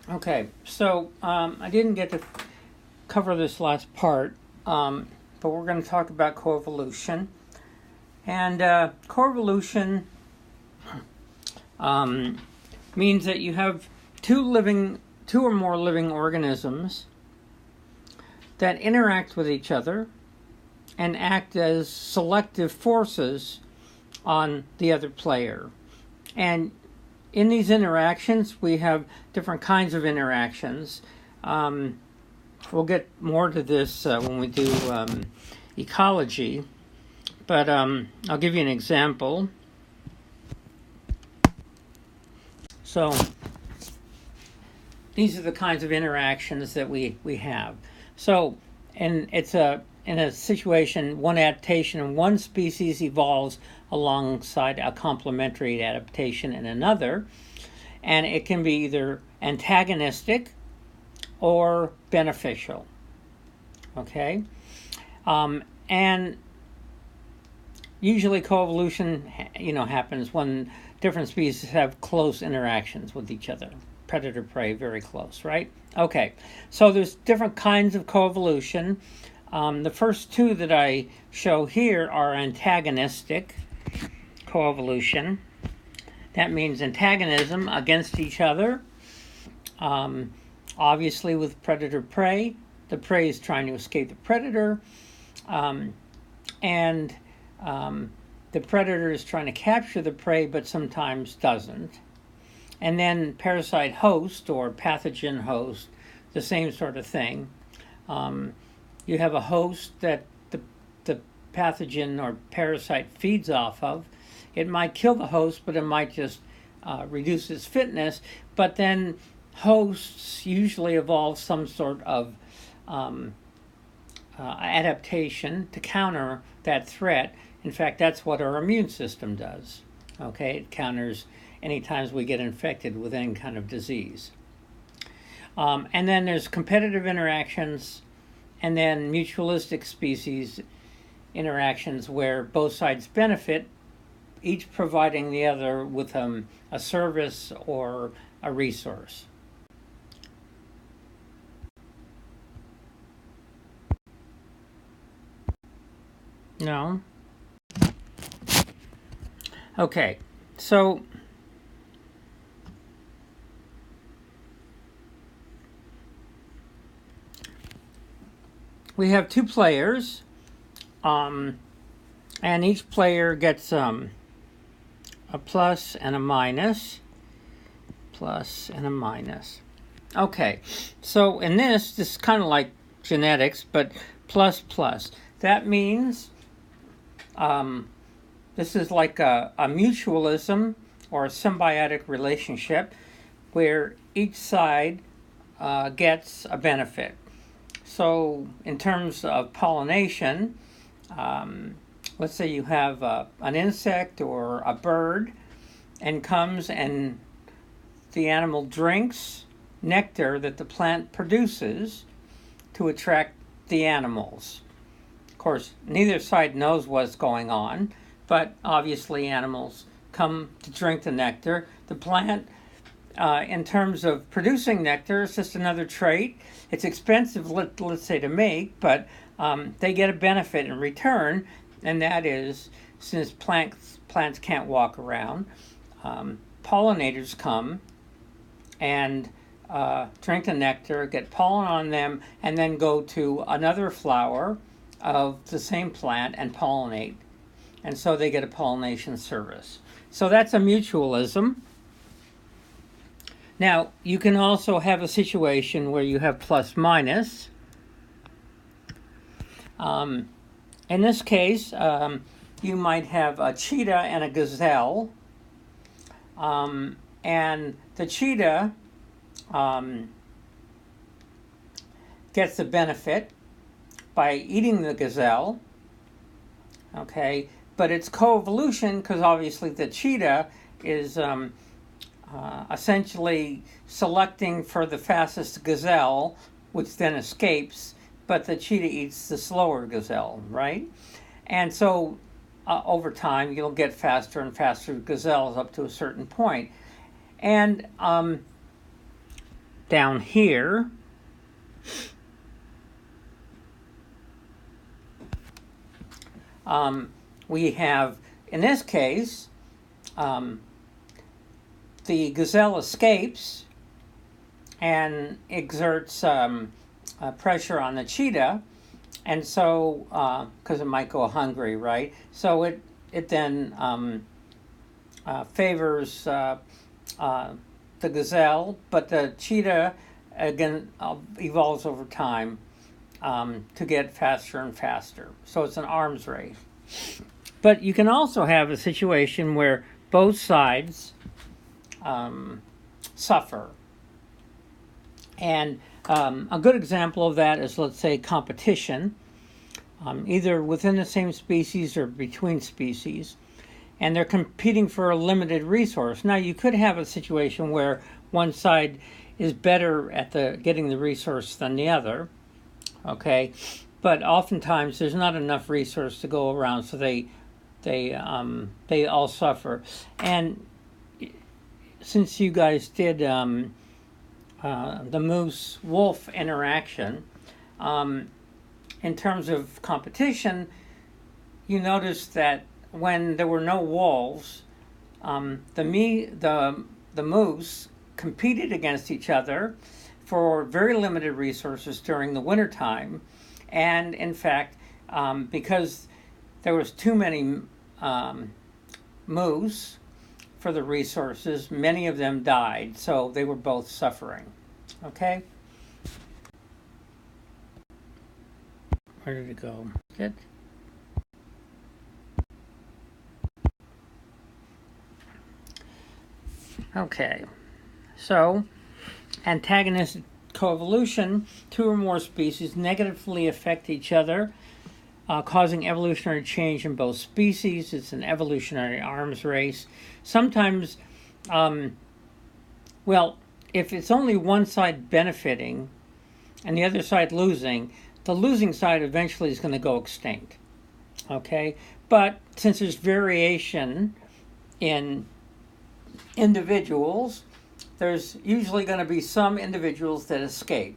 Okay, so I didn't get to cover this last part, but we're going to talk about coevolution. And coevolution means that you have two or more living organisms that interact with each other and act as selective forces on the other player. And in these interactions, we have different kinds of interactions. We'll get more to this when we do ecology, but I'll give you an example. So these are the kinds of interactions that we have. So, and it's in a situation, one adaptation in one species evolves alongside a complementary adaptation in another, and it can be either antagonistic or beneficial. Okay, and usually coevolution, happens when different species have close interactions with each other. Predator-prey, very close, right? Okay, so there's different kinds of coevolution. The first two that I show here are antagonistic coevolution. That means antagonism against each other. Obviously with predator-prey, the prey is trying to escape the predator, and the predator is trying to capture the prey but sometimes doesn't. And then parasite host or pathogen host, the same sort of thing. You have a host that the pathogen or parasite feeds off of. It might kill the host, but it might just reduce its fitness. But then hosts usually evolve some sort of adaptation to counter that threat. In fact, that's what our immune system does. Okay, it counters any times we get infected with any kind of disease. And then there's competitive interactions, and then mutualistic species interactions where both sides benefit, each providing the other with a service or a resource. No? Okay, so we have two players, and each player gets a plus and a minus, plus and a minus. Okay, so in this is kind of like genetics, but plus plus. That means this is like a mutualism or a symbiotic relationship where each side gets a benefit. So in terms of pollination, let's say you have an insect or a bird and comes and the animal drinks nectar that the plant produces to attract the animals. Of course, neither side knows what's going on, but obviously animals come to drink the nectar. The plant, in terms of producing nectar, is just another trait. It's expensive, let's say, to make, but they get a benefit in return, and that is, since plants can't walk around, pollinators come and drink the nectar, get pollen on them, and then go to another flower of the same plant and pollinate. And so they get a pollination service. So that's a mutualism. Now, you can also have a situation where you have plus minus. In this case, you might have a cheetah and a gazelle. And the cheetah gets the benefit by eating the gazelle. Okay, but it's coevolution because obviously the cheetah is essentially selecting for the fastest gazelle, which then escapes, but the cheetah eats the slower gazelle, right? And so over time, you'll get faster and faster gazelles up to a certain point. And down here, we have, in this case, the gazelle escapes and exerts pressure on the cheetah, and so because it might go hungry, right? So it then favors the gazelle, but the cheetah again evolves over time to get faster and faster. So it's an arms race. But you can also have a situation where both sides suffer. And a good example of that is, let's say, competition, either within the same species or between species, and they're competing for a limited resource. Now, you could have a situation where one side is better at getting the resource than the other, okay? But oftentimes there's not enough resource to go around, so they all suffer. And since you guys did the moose-wolf interaction, in terms of competition, you noticed that when there were no wolves, the moose competed against each other for very limited resources during the wintertime. And in fact, because there was too many moose for the resources, many of them died, so they were both suffering. Okay? Where did it go? Good. Okay, so antagonistic coevolution, two or more species negatively affect each other, causing evolutionary change in both species. It's an evolutionary arms race. Sometimes, well, if it's only one side benefiting and the other side losing, the losing side eventually is going to go extinct. Okay? But since there's variation in individuals, there's usually going to be some individuals that escape.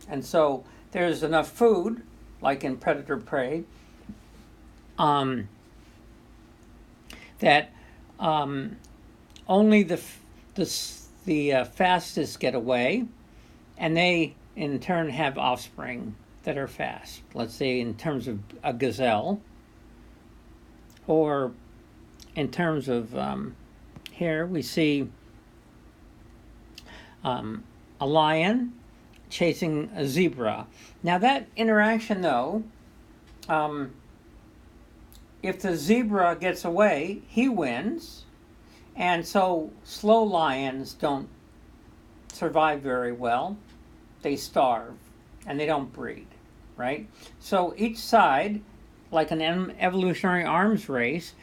And so there's enough food, like in predator-prey, that only the fastest get away, and they in turn have offspring that are fast. Let's say in terms of a gazelle, or in terms of here we see a lion chasing a zebra. Now that interaction, though, if the zebra gets away, he wins, and so slow lions don't survive very well. They starve, and they don't breed, right? So each side, like an evolutionary arms race,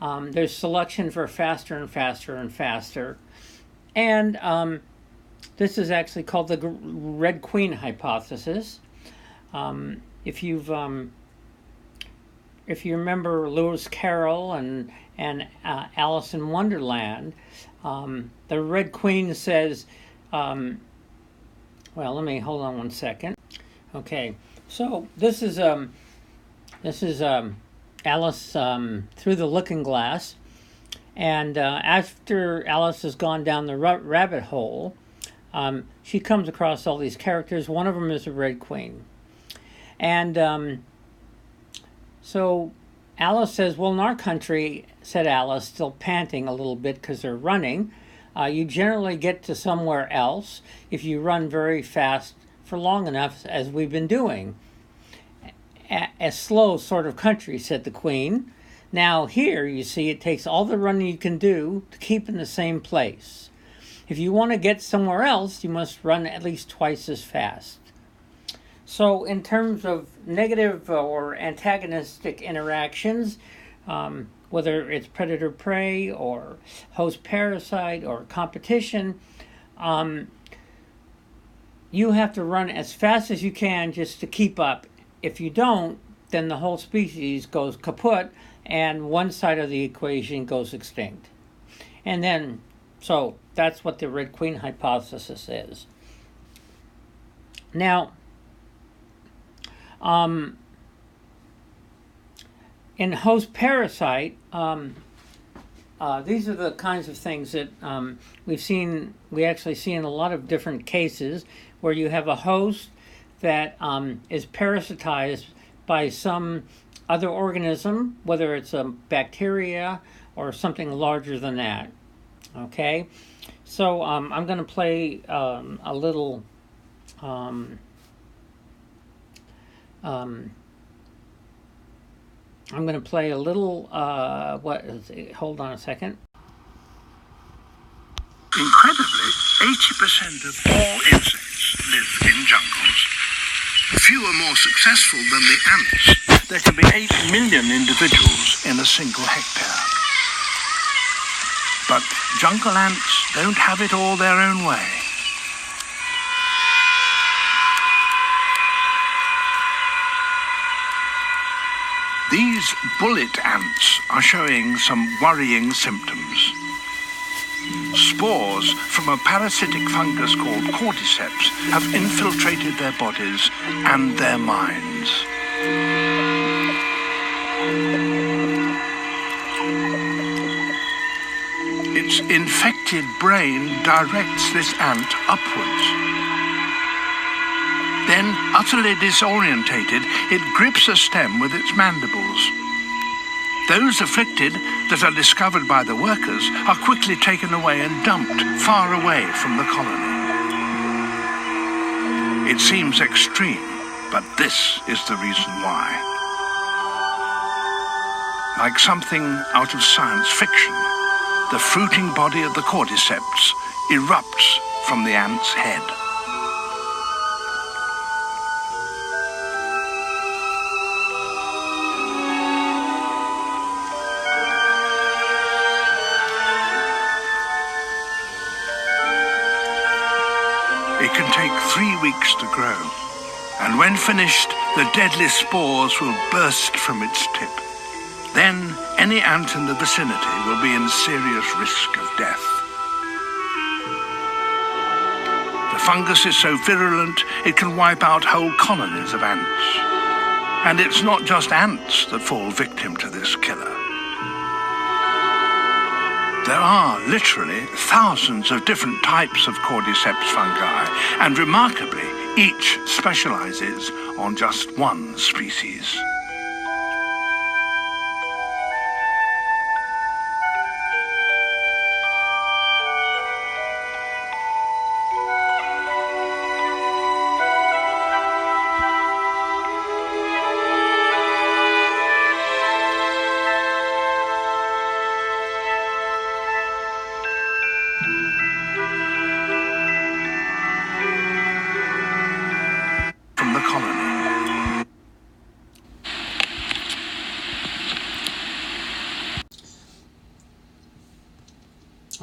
there's selection for faster and faster and faster. And this is actually called the Red Queen hypothesis. If you remember Lewis Carroll and Alice in Wonderland, the Red Queen says, well, let me hold on one second. Okay, so this is Alice through the looking glass, and after Alice has gone down the rabbit hole, she comes across all these characters. One of them is the Red Queen, and so Alice says, well, in our country, said Alice, still panting a little bit because they're running, you generally get to somewhere else if you run very fast for long enough, as we've been doing. A slow sort of country, said the Queen. Now here, you see, it takes all the running you can do to keep in the same place. If you want to get somewhere else, you must run at least twice as fast. So in terms of negative or antagonistic interactions, whether it's predator-prey or host-parasite or competition, you have to run as fast as you can just to keep up. If you don't, then the whole species goes kaput, and one side of the equation goes extinct. And then, so that's what the Red Queen hypothesis is. Now, in host parasite, these are the kinds of things that we actually see in a lot of different cases where you have a host that is parasitized by some other organism, whether it's a bacteria or something larger than that. Okay, so I'm going to play a little I'm going to play a little what is it? Hold on a second. Incredibly, 80% of all insects live in jungles. Few are more successful than the ants. There can be 8 million individuals in a single hectare. But jungle ants don't have it all their own way. These bullet ants are showing some worrying symptoms. Spores from a parasitic fungus called cordyceps have infiltrated their bodies and their minds. Its infected brain directs this ant upwards. Then, utterly disorientated, it grips a stem with its mandibles. Those afflicted that are discovered by the workers are quickly taken away and dumped far away from the colony. It seems extreme, but this is the reason why. Like something out of science fiction, the fruiting body of the cordyceps erupts from the ant's head. It can take 3 weeks to grow, and when finished, the deadly spores will burst from its tip. Then, any ant in the vicinity will be in serious risk of death. The fungus is so virulent, it can wipe out whole colonies of ants. And it's not just ants that fall victim to this killer. There are literally thousands of different types of cordyceps fungi, and remarkably, each specializes on just one species.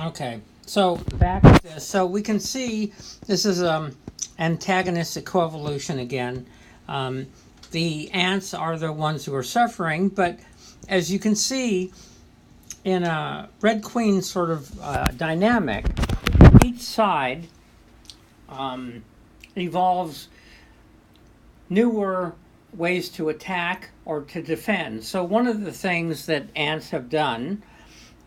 Okay, so back to this. So we can see this is antagonistic coevolution again. The ants are the ones who are suffering, but as you can see in a Red Queen sort of dynamic, each side evolves newer ways to attack or to defend. So one of the things that ants have done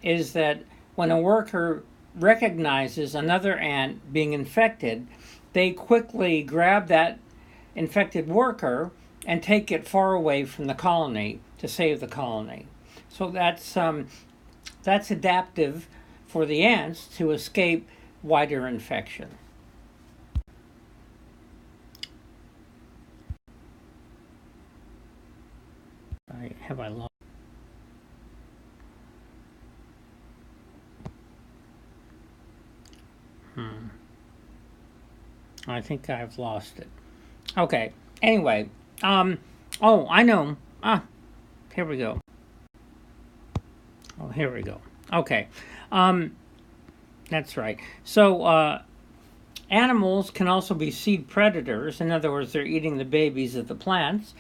is that when a worker recognizes another ant being infected, they quickly grab that infected worker and take it far away from the colony to save the colony. So that's adaptive for the ants to escape wider infection. Have I lost? I think I've lost it. Okay. Anyway, oh, I know. Here we go. Oh, here we go. Okay. That's right. So, animals can also be seed predators. In other words, they're eating the babies of the plants.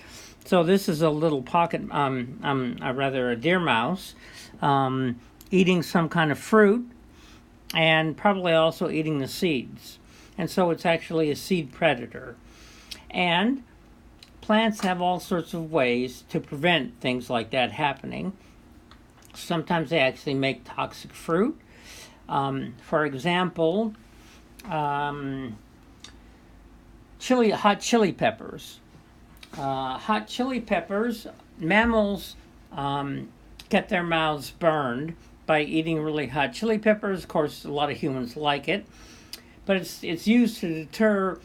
So this is a little pocket, rather a deer mouse, eating some kind of fruit, and probably also eating the seeds. And so it's actually a seed predator. And plants have all sorts of ways to prevent things like that happening. Sometimes they actually make toxic fruit. For example, hot chili peppers. Hot chili peppers, mammals get their mouths burned by eating really hot chili peppers. Of course, a lot of humans like it, but it's used to deter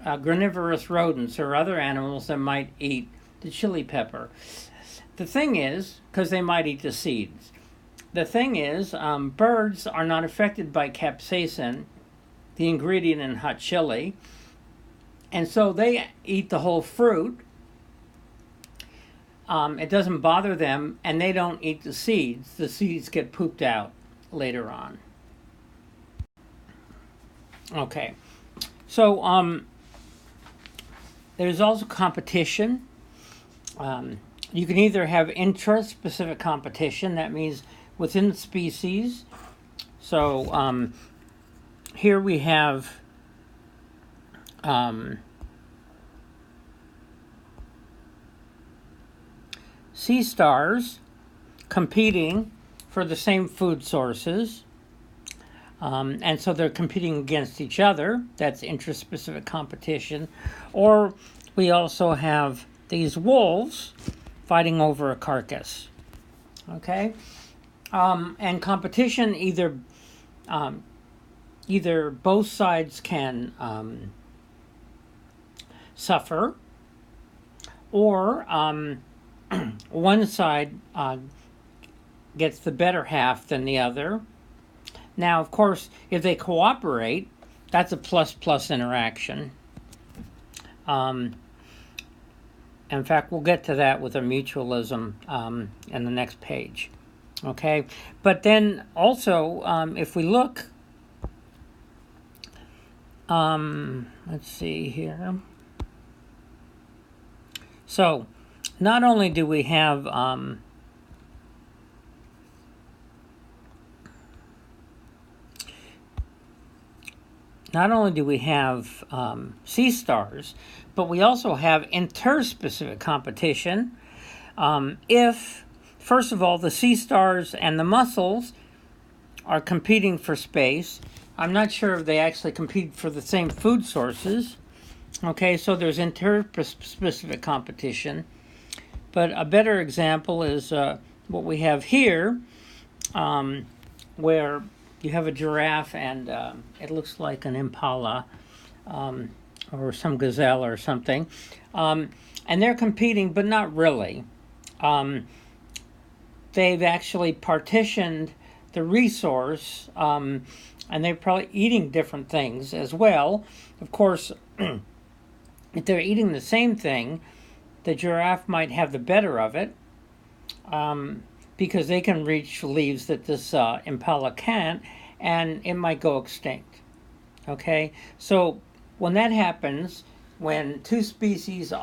granivorous rodents or other animals that might eat the chili pepper. The thing is, because they might eat the seeds, the thing is, birds are not affected by capsaicin, the ingredient in hot chili, and so they eat the whole fruit. It doesn't bother them, and they don't eat the seeds. The seeds get pooped out later on. Okay, so there's also competition. You can either have intra-specific competition, that means within the species. So here we have sea stars competing for the same food sources. And so they're competing against each other. That's intraspecific competition. Or we also have these wolves fighting over a carcass. Okay? And competition, either both sides can suffer, or one side gets the better half than the other. Now, of course, if they cooperate, that's a plus-plus interaction. In fact, we'll get to that with a mutualism in the next page. Okay? But then also, if we look, let's see here. So, not only do we have sea stars, but we also have interspecific competition. If, first of all, the sea stars and the mussels are competing for space, I'm not sure if they actually compete for the same food sources. Okay, so there's interspecific competition. But a better example is what we have here, where you have a giraffe and it looks like an impala or some gazelle or something. And they're competing, but not really. They've actually partitioned the resource, and they're probably eating different things as well. Of course, if they're eating the same thing, the giraffe might have the better of it, because they can reach leaves that this impala can't, and it might go extinct. Okay? So when that happens, when two species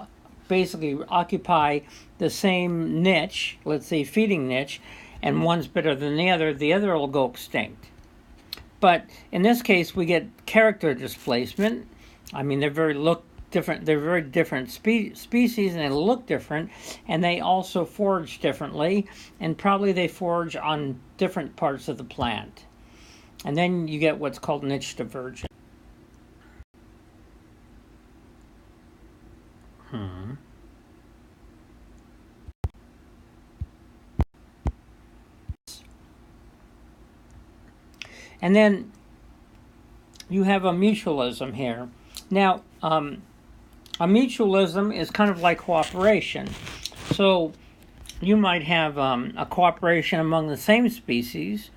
basically occupy the same niche, let's say feeding niche, and one's better than the other will go extinct. But in this case, we get character displacement. I mean, they're very different. They're very different species, and they look different, and they also forage differently, and probably they forage on different parts of the plant. And then you get what's called niche divergence. And then you have a mutualism here. Now, a mutualism is kind of like cooperation. So you might have a cooperation among the same species.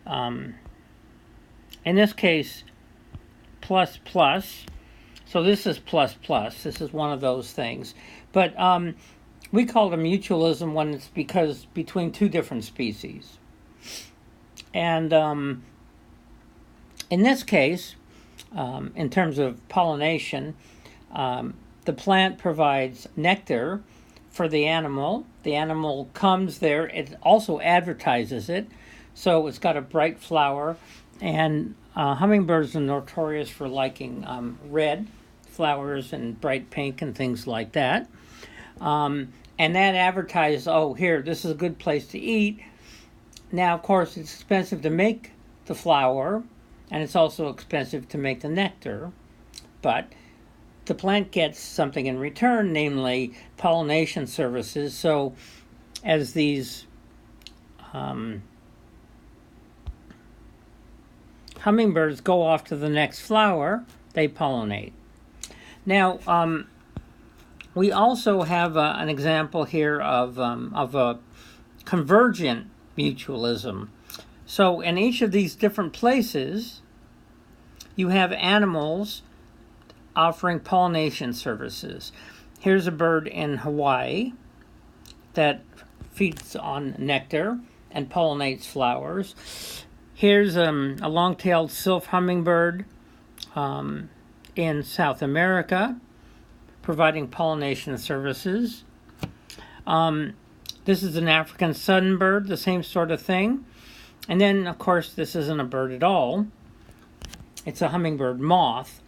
In this case, plus plus. So this is plus plus. This is one of those things. But we call it a mutualism when it's because between two different species. And in this case, in terms of pollination, the plant provides nectar for the animal. The animal comes there. It also advertises it. So it's got a bright flower. And hummingbirds are notorious for liking red flowers and bright pink and things like that. And that advertises, oh, here, this is a good place to eat. Now, of course, it's expensive to make the flower, and it's also expensive to make the nectar. But the plant gets something in return, namely pollination services. So as these hummingbirds go off to the next flower, they pollinate. Now, we also have an example here of a convergent mutualism. So in each of these different places, you have animals offering pollination services. Here's a bird in Hawaii that feeds on nectar and pollinates flowers. Here's a long-tailed sylph hummingbird in South America, providing pollination services. This is an African sunbird, the same sort of thing. And then, of course, this isn't a bird at all. It's a hummingbird moth.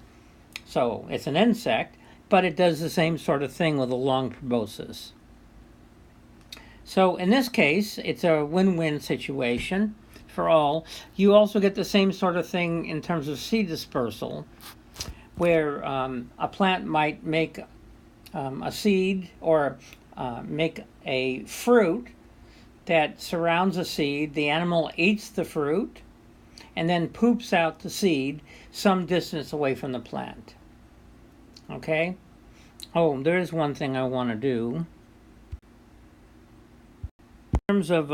So it's an insect, but it does the same sort of thing with a long proboscis. So in this case, it's a win-win situation for all. You also get the same sort of thing in terms of seed dispersal, where a plant might make a seed or make a fruit that surrounds a seed. The animal eats the fruit and then poops out the seed some distance away from the plant. Okay? Oh, there's one thing I want to do. In terms of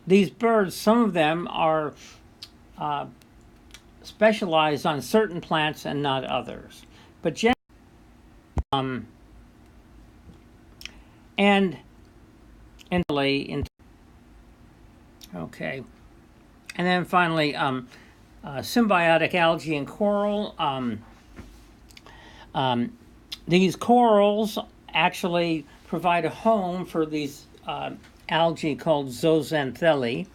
these birds, some of them are specialized on certain plants and not others. But generally, okay. And then finally, symbiotic algae and coral. These corals actually provide a home for these algae called zooxanthellae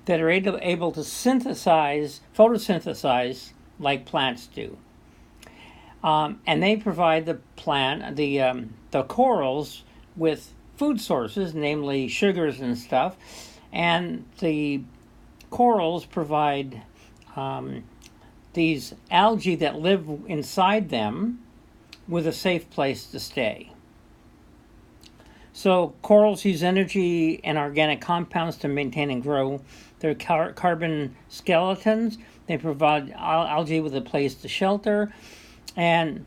that are able to photosynthesize like plants do. And they provide the corals with food sources, namely sugars and stuff, and the corals provide these algae that live inside them with a safe place to stay. So corals use energy and organic compounds to maintain and grow their carbon skeletons. They provide algae with a place to shelter, and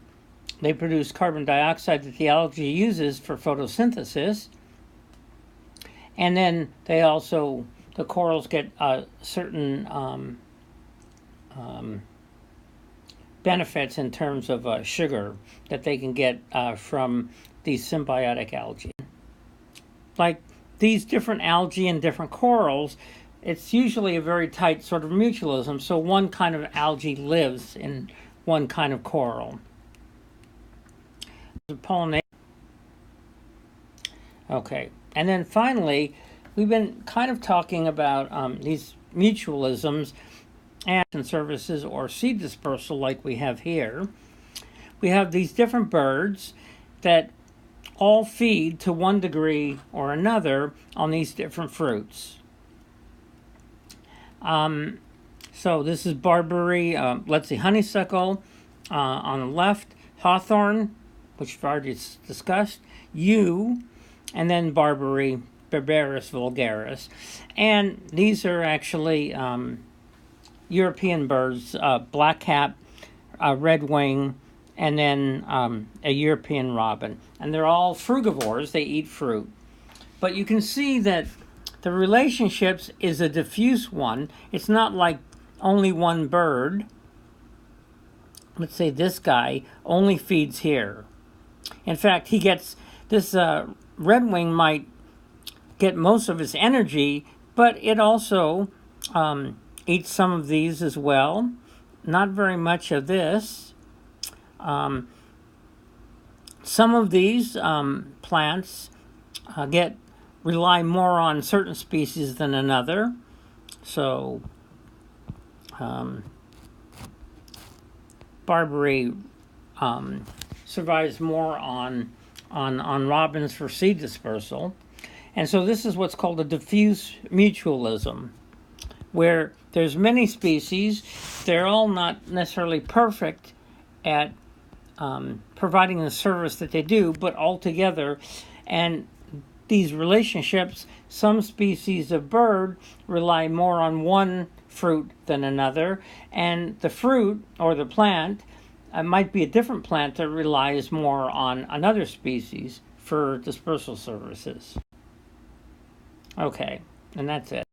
they produce carbon dioxide that the algae uses for photosynthesis. And then the corals get certain benefits in terms of sugar that they can get from these symbiotic algae. Like these different algae and different corals, it's usually a very tight sort of mutualism, so one kind of algae lives in one kind of coral. Pollination. Okay, and then finally, we've been kind of talking about these mutualisms and services or seed dispersal like we have here. We have these different birds that all feed to one degree or another on these different fruits. So this is barberry, let's see, honeysuckle on the left, hawthorn, which we've already discussed, yew, and then barberry, Berberis vulgaris. And these are actually European birds, blackcap, redwing, and then a European robin. And they're all frugivores, they eat fruit. But you can see that the relationships is a diffuse one. It's not like only one bird. Let's say this guy only feeds here. In fact, he gets, this redwing might get most of its energy, but it also eats some of these as well. Not very much of this. Some of these plants rely more on certain species than another. So barberry survives more on robins for seed dispersal. And so this is what's called a diffuse mutualism, where there's many species. They're all not necessarily perfect at providing the service that they do, but all together. And these relationships, some species of bird rely more on one fruit than another, and the fruit or the plant might be a different plant that relies more on another species for dispersal services. Okay, and that's it.